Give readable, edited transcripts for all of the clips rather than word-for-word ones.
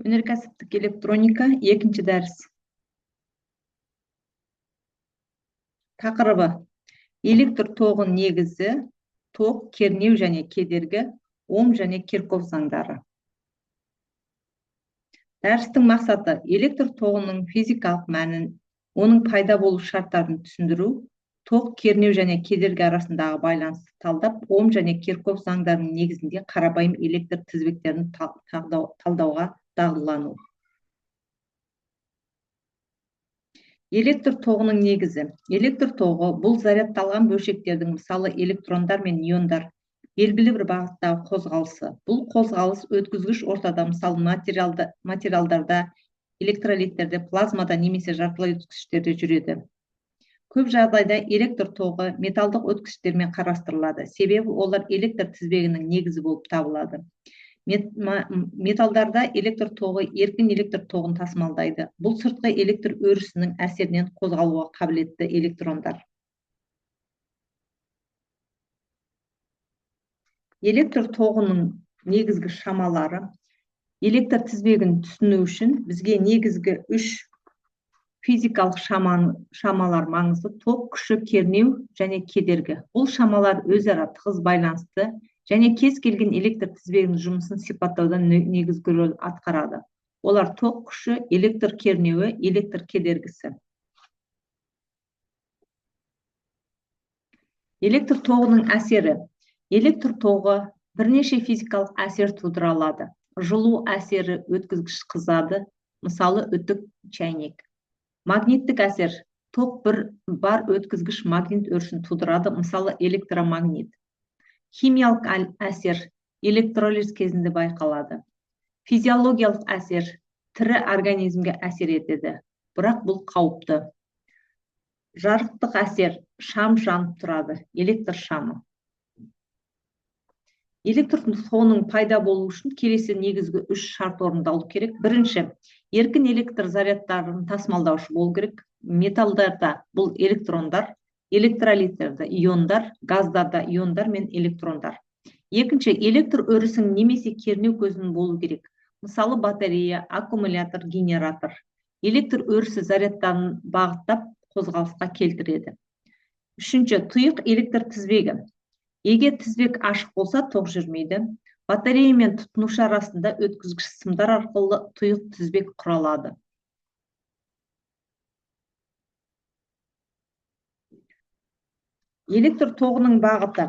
Өнеркәсіптік электроника 2-нче дәріс. Тақырыбы: электр тоғын негізі, ток, кернеу және кедергі, Ом және Кирков заңдары. Дәрістің мақсаты: электр тоғының физикалық мәнін, оның пайда болу шарттарын түсіндіру, ток, кернеу және кедергі арасындағы байланысты талдап, Ом және Кирков заңдарының негізінде қарапайым электр тізбектерін талдауға дағдылану. Электр тоғының негізі. Электр тоғы бұл зарядталған бөлшектердің, мысалы электрондар мен иондар, белгілі бір бағыттағы қозғалысы. Бұл қозғалыс өткізгіш ортада, мысалы материалдарда, электролиттерде, плазмада немесе жартылай өткізгіштерде жүреді. Көп жағдайда электр тоғы металдық өткізгіштермен қарастырылады, себебі олар электр тізбегінің негізі болып табылады. Металдарда электр тоғы еркін электр тоғын тасымалдайды. Бұл сыртқы электр өрісінің әсерінен қозғалуға қабілетті электрондар. Электр тоғының негізгі шамалары. Электр тізбегін түсіну үшін бізге негізгі 3 физикалық шамалар маңызды: ток, күші, кернеу және кедергі. Бұл шамалар өзара тығыз байланысты және кез келген электр тізбегінің жұмысын сипаттауда негізгі рөл атқарады. Олар ток күші, электр кернеуі, электр кедергісі. Электр тоғының әсері. Электр тоғы бірнеше физикалық әсер тудыра алады. Жылу әсері өткізгіш қызады, мысалы үтік, чайник. Магниттік әсер. Ток бар өткізгіш магнит өрісін тудырады, мысалы электромагнит. Химиялық әсер электролиз кезінде байқалады. Физиологиялық әсер тірі организмге әсер етеді, бірақ бұл қауіпті. Жарықтық әсер шам жанып тұрады, электр шамы. Электр тоғының пайда болу үшін келесі негізгі 3 шарт орындалу керек. Бірінші, еркін электр зарядтарын тасымалдаушы болу керек. Металдарда бұл электрондар, электролиттерде иондар, газдарда иондар мен электрондар. Екінші, электр өрісің немесе кернеу көзінің болу керек. Мысалы батарея, аккумулятор, генератор. Электр өрісі зарядтарын бағыттап қозғалысқа келтіреді. Үшінші, тұйық электр тізбегі. Егер тізбек ашық болса, ток жүрмейді. Батарея мен тұтынушы арасында өткізгіш сымдар арқылы тұйық тізбек құралады. Электр тоғының бағыты.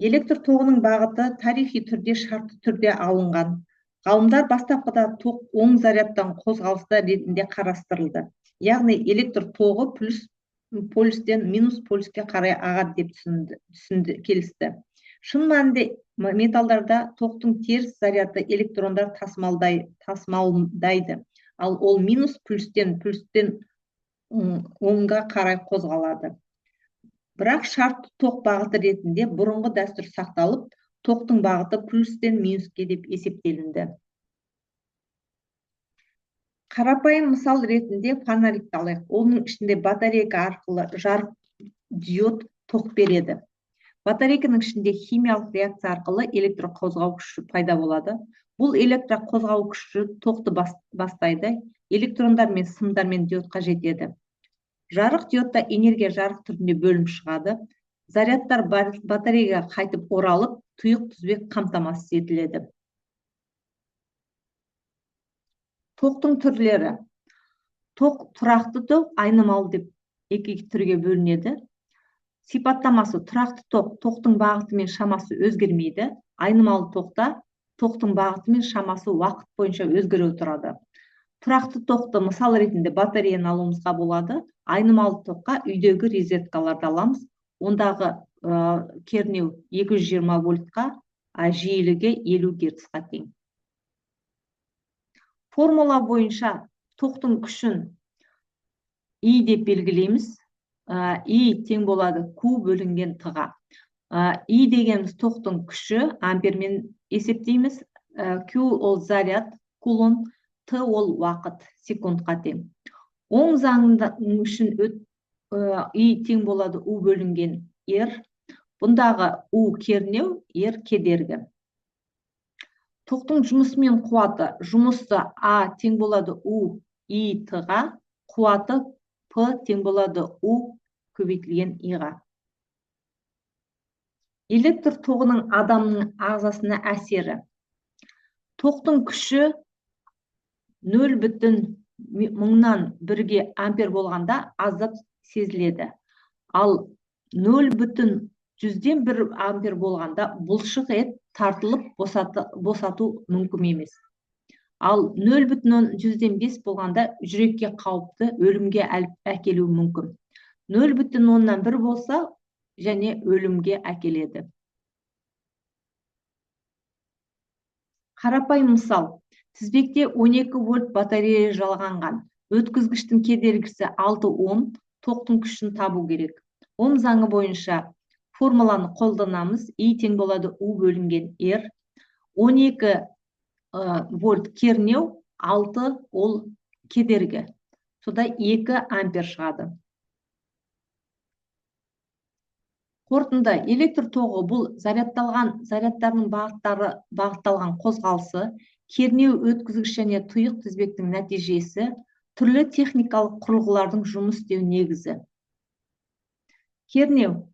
Электр тоғының бағыты тарихи түрде, шартты түрде алынған. Ғалымдар бастапқыда ток оң зарядтан қозғалыста ретінде қарастырылды. Яғни электр тоғы плюс полюстен минус полюске қарай ағады деп келісті. Шын мәнінде металдарда токтың теріс зарядты электрондар тасымалдайды, ал ол минус плюстен оңға қарай қозғалады. Бірақ шартты ток бағыты ретінде бұрынғы дәстүр сақталып, токтың бағыты плюстен минуске деп есептелінді. Қарапайым мысал ретінде фонарикті алайық. Оның ішінде батарейка арқылы жарық диод ток береді. Батарейканың ішінде химиялық реакция арқылы электр қозғау күші пайда болады. Бұл электр қозғау күші тоқты бастайды, электрондар мен сымдар мен диодқа жетеді. Жарық диодта энергия жарық түрінде бөлініп шығады. Зарядтар батареяға қайтып оралып, тұйық тізбек қамтамасыз етіледі. Токтың түрлері. Ток тұрақты ток, айнымалы деп 2 түрге бөлінеді. Сипаттамасы: тұрақты ток токтың бағыты мен шамасы өзгермейді. Айнымалы токта токтың бағыты мен шамасы уақыт бойынша өзгере тұрады. Тұрақты токты мысал ретінде батареяны алуымызға болады. Айнымалы токқа үйдегі розеткаларды аламыз. Ондағы кернеу 220 вольтқа, жиілігі 50 герцқа тең. Формула бойынша токтың күшін I деп белгілейміз. I тең болады Q бөлінген T-ға. I дегеніміз токтың күші, ампермен есептейміз. Q ол заряд, кулон, T ол уақыт, секундқа тең. Оң заңында үшін I тең болады U бөлінген R. Бұндағы U кернеу, R кедергі. токтың жұмысы мен қуаты. Жұмысы А тең болады У И Т-ға, қуаты П тең болады У көбейтілген И-ға. Электр тоғының адамның ағзасына әсері. Токтың күші 0,1 ампер болғанда аздап сезіледі. Ал 0,1 ампер болғанда бұлшық ет тартылып босату мүмкін емес. Ал 0,5 болғанда жүрекке қауіпті, өлімге әкелуі мүмкін. 0,1 болса және өлімге әкеледі. Қарапайым мысал. Тізбекте 12 вольт батарея жалғанған. Өткізгіштің кедергісі 6 Ом, токтың күшін табу керек. Ом заңы бойынша формуланы қолданамыз. И тең болады У бөлінген R. 12 вольт кернеу, 6 ол кедергі. Сода 2 ампер шығады. Қорытынды, электр тоғы бұл зарядтардың бағытталған қозғалысы, кернеу, өткізгіш және тұйық тізбектің нәтижесі, түрлі техникалық құрылғылардың жұмыс істеу негізі. Кернеу.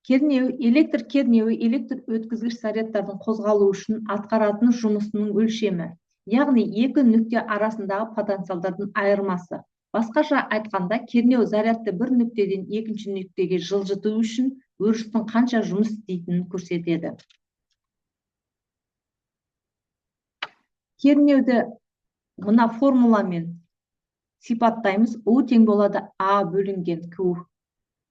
Электр кернеуі электр өткізгіш зарядтардың қозғалу үшін атқаратын жұмысының өлшемі, яғни екі нүкте арасындағы потенциалдардың айырмасы. Басқаша айтқанда, кернеу зарядты бір нүктеден екінші нүктеге жылжыту үшін өрістің қанша жұмыс істейтінін көрсетеді. Кернеуді мына формуламен сипаттаймыз. У тең болады А бөлінген Q.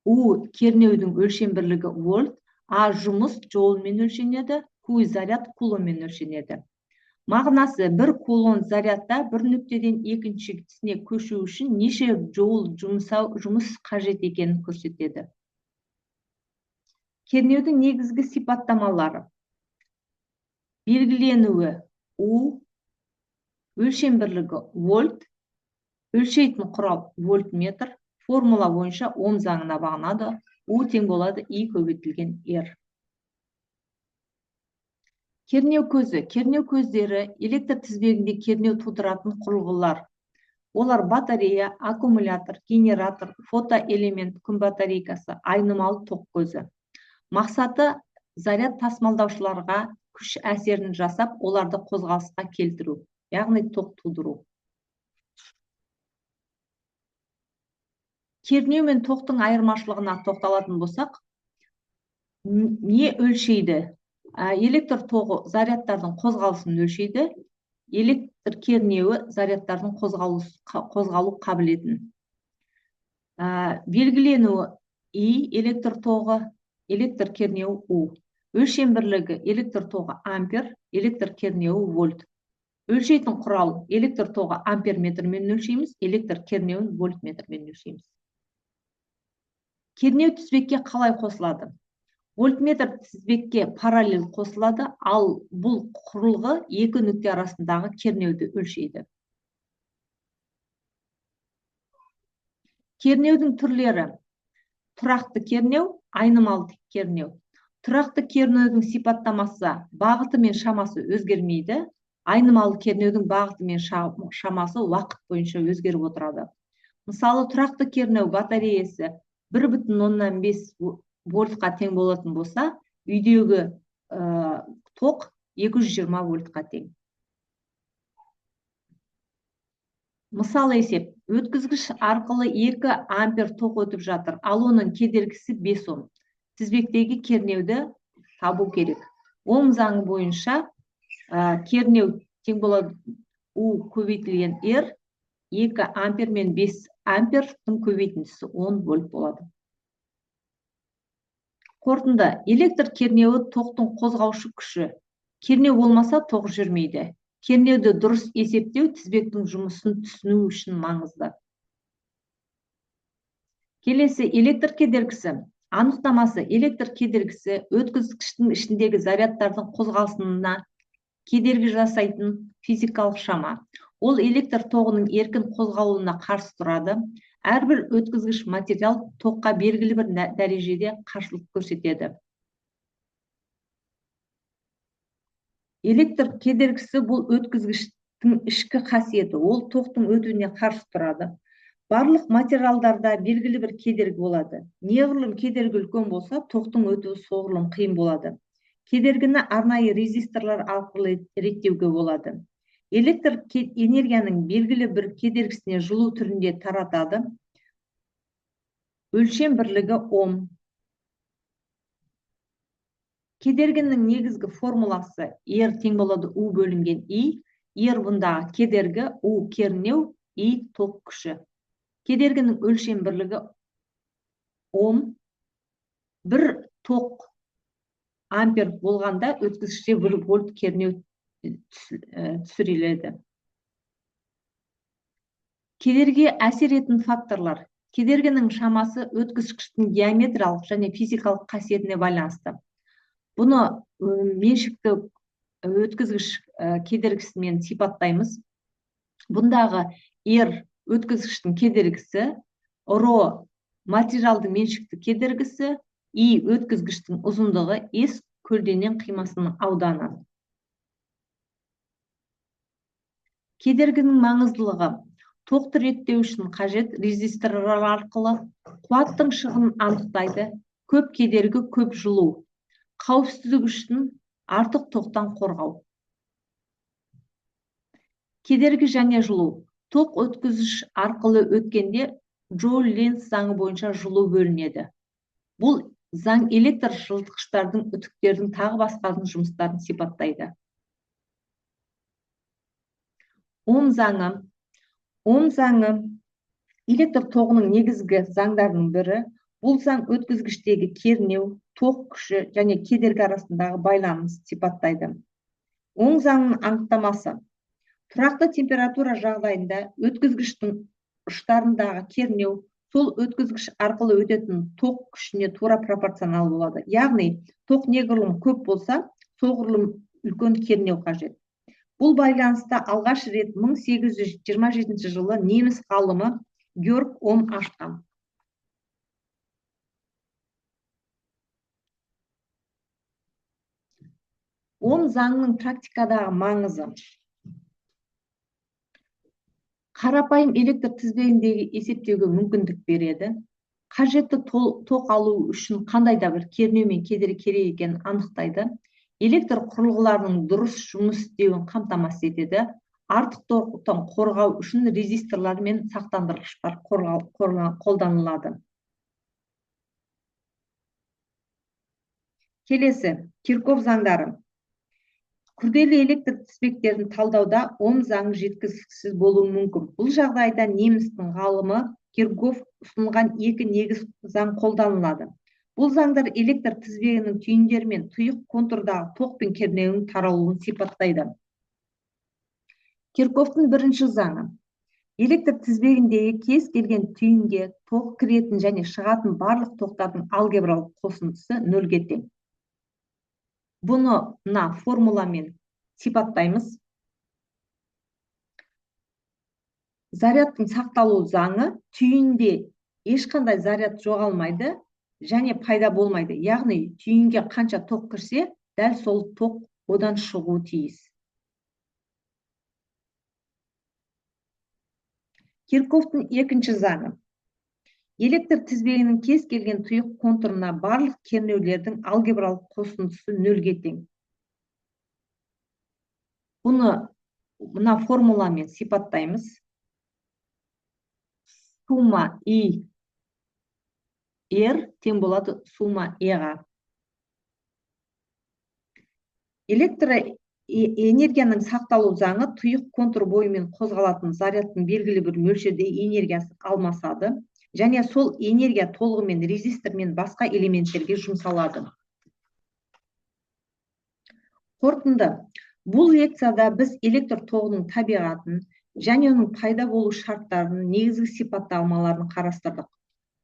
У кернеудің өлшем бірлігі вольт, А жұмыс джоулмен өлшенеді, Q заряд кулонмен өлшенеді. Мағынасы, бір кулон зарядта бір нүктеден екіншісіне көшу үшін неше джоул жұмыс қажет екенін көрсетеді. Кернеудің негізгі сипаттамалары. Белгіленуі У, өлшем бірлігі вольт, өлшейтін құрал вольтметр, формула бойынша Ом заңына бағынады, У тең болады И көбейтілген R. Кернеу көзі. Кернеу көздері электр тізбегінде кернеу тудыратын құрылғылар. Олар батарея, аккумулятор, генератор, фотоэлемент, күн батарейкасы, айнымалы ток көзі. Мақсаты заряд тасымалдаушыларға күш әсерін жасап, оларды қозғалысқа келтіру, яғни ток тудыру. Кернеу мен токтың айырмашылығына тоқталатын болсақ, не өлшейді? Электр тоғы зарядтардың қозғалысын өлшейді, электр кернеуі зарядтардың қозғалу қабілетін. Белгіленуі И, электр тоғы, электр кернеуі У. Өлшем бірлігі электр тоғы ампер, электр кернеуі вольт. Өлшейтін құрал электр тоғы ампер метрмен өлшейміз, электр кернеуін вольт метрмен өлшейміз. Кернеу тізбекке қалай қосылады? Вольтметр тізбекке параллель қосылады, ал бұл құрылғы екі нүкте арасындағы кернеуді өлшейді. Кернеудің түрлері. Тұрақты кернеу, айнымалы кернеу. Тұрақты кернеудің сипаттамасы бағыты мен шамасы өзгермейді. Айнымалы кернеудің бағыты мен шамасы уақыт бойынша өзгеріп отырады. Мысалы, тұрақты кернеу батареясы 1,5 вольтқа тең болатын болса, үйдегі ток 220 вольтқа тең. Мысалы есеп, өткізгіш арқылы 2 ампер ток өтіп жатыр, ал оның кедергісі 5 Ом. Тізбектегі кернеуді табу керек. Ом заңы бойынша кернеу тең болады У көбейтілген R, 2 ампер мен 5 ампердің көбейтіндісі 10 вольт болады. Қорытынды, электр кернеуі токтың қозғаушы күші. Кернеу болмаса ток жүрмейді. Кернеуді дұрыс есептеу тізбектің жұмысын түсіну үшін маңызды. Келесі, электр кедергісі. Анықтамасы, электр кедергісі өткізгіштің ішіндегі зарядтардың қозғалысына кедергі жасайтын физикалық шама. Ол электр тоғының еркін қозғалуына қарсы тұрады. Әрбір өткізгіш материал токқа белгілі бір дәрежеде қарсылық көрсетеді. Электр кедергісі бұл өткізгіштің ішкі қасиеті, ол тоқтың өтуіне қарсы тұрады. Барлық материалдарда белгілі бір кедергі болады. Неғұрлым кедергі үлкен болса, тоқтың өтуі соғұрлым қиын болады. Кедергіні арнайы резисторлар арқылы реттеуге болады. Электр энергияның белгілі бір кедергісіне жылу түрінде таратады. Өлшем бірлігі Ом. Кедергінің негізгі формуласы R тең болады U бөлінген I. R бұндағы кедергі, U кернеу, I ток күші. Кедергінің өлшем бірлігі Ом. Бір ток ампер болғанда өткізгіште 1 вольт кернеу түсіріледі. Кедергіге әсер ететін факторлар. Кедергінің шамасы өткізгіштің геометриялық және физикалық қасиетіне байланысты. Бұны меншікті өткізгіш кедергісімен сипаттаймыз. Бұндағы R өткізгіштің кедергісі, ρ материалдың меншікті кедергісі, I өткізгіштің ұзындығы, S көлденең қимасының ауданы. Кедергінің маңыздылығы. Тоқты реттеу үшін қажет резисторлар арқылы қуаттың шығынын анықтайды. Көп кедергі, көп жылу. Қауіпсіздік үшін артық тоқтан қорғау. Кедергі және жылу. Ток өткізгіш арқылы өткенде Джоуль-Ленц заңы бойынша жылу бөлінеді. Бұл заң электр жылытқыштардың, үтіктердің тағы басқаның жұмыстарын сипаттайды. Ом заңы. Ом заңы электр тоғының негізгі заңдарының бірі. Бұл заң өткізгіштегі кернеу, ток күші және кедергі арасындағы байланысты сипаттайды. Ом заңының анықтамасы. Тұрақты температура жағдайында өткізгіштің ұштарындағы кернеу сол өткізгіш арқылы өтетін ток күшіне тура пропорционал болады. Яғни, ток неғұрлым көп болса, соғұрлым үлкен кернеу қажет. Бұл байланыста алғаш рет 1827 жылы неміс ғалымы Георг Ом ашқан. Ом заңның практикадағы маңызы. Қарапайым электр тізбегіндегі есептеуге мүмкіндік береді. Қажетті ток алу үшін қандай да бір кернеу мен кедергі керек екенін анықтайды. Электр құрылғыларының дұрыс жұмыс істеуін қамтамасыз етеді. Артық токтан қорғау үшін резисторлар мен сақтандырғыштар қолданылады. Келесі, Кирков заңдары. Күрделі электр тізбектерін талдауда Ом заңы жеткіліксіз болуы мүмкін. Бұл жағдайда немістің ғалымы Кирков ұсынған екі негіз заң қолданылады. Бұл заңдар электр тізбегінің түйіндері мен тұйық контурдағы ток пен кернеуінің таралуын сипаттайды. Кирковтың бірінші заңы. Электр тізбегіндегі кез келген түйінге ток кіретін және шығатын барлық токтардың алгебралық қосындысы нөлге тең. Бұны формуламен сипаттаймыз. Зарядтың сақталу заңы. Түйінде ешқандай заряд жоғалмайды және пайда болмайды. Яғни, түйінге қанша ток кірсе, дәл сол ток одан шығуы тиіс. Кирковтың екінші заңы. Электр тізбегінің кез келген тұйық контурына барлық кернеулердің алгебралық қосындысы нөлге тең. Бұны формуламен сипаттаймыз. Сумма I R тең болады сумма E-ға. Электр энергияның сақталу заңы тұйық контур бойымен қозғалатын зарядтың белгілі бір мөлшерде энергиясы алмасады. Және сол энергия толығымен резистор мен басқа элементтерге жұмсалады. Қорытынды. Бұл лекцияда біз электр тоғының табиғатын және оның пайда болу шарттарының негізгі сипаттамаларын қарастырдық.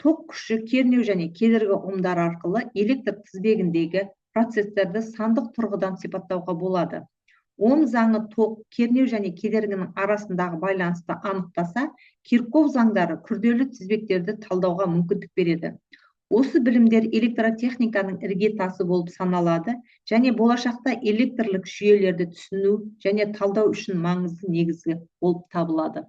Ток күші, кернеу және кедергі ұғымдары арқылы электр тізбегіндегі процестерді сандық тұрғыдан сипаттауға болады. Ом заңы ток, кернеу және кедергінің арасындағы байланысты анықтаса, Кирков заңдары күрделі тізбектерді талдауға мүмкіндік береді. Осы білімдер электротехниканың іргетасы болып саналады және болашақта электрлік жүйелерді түсіну және талдау үшін маңызды негізгі болып табылады.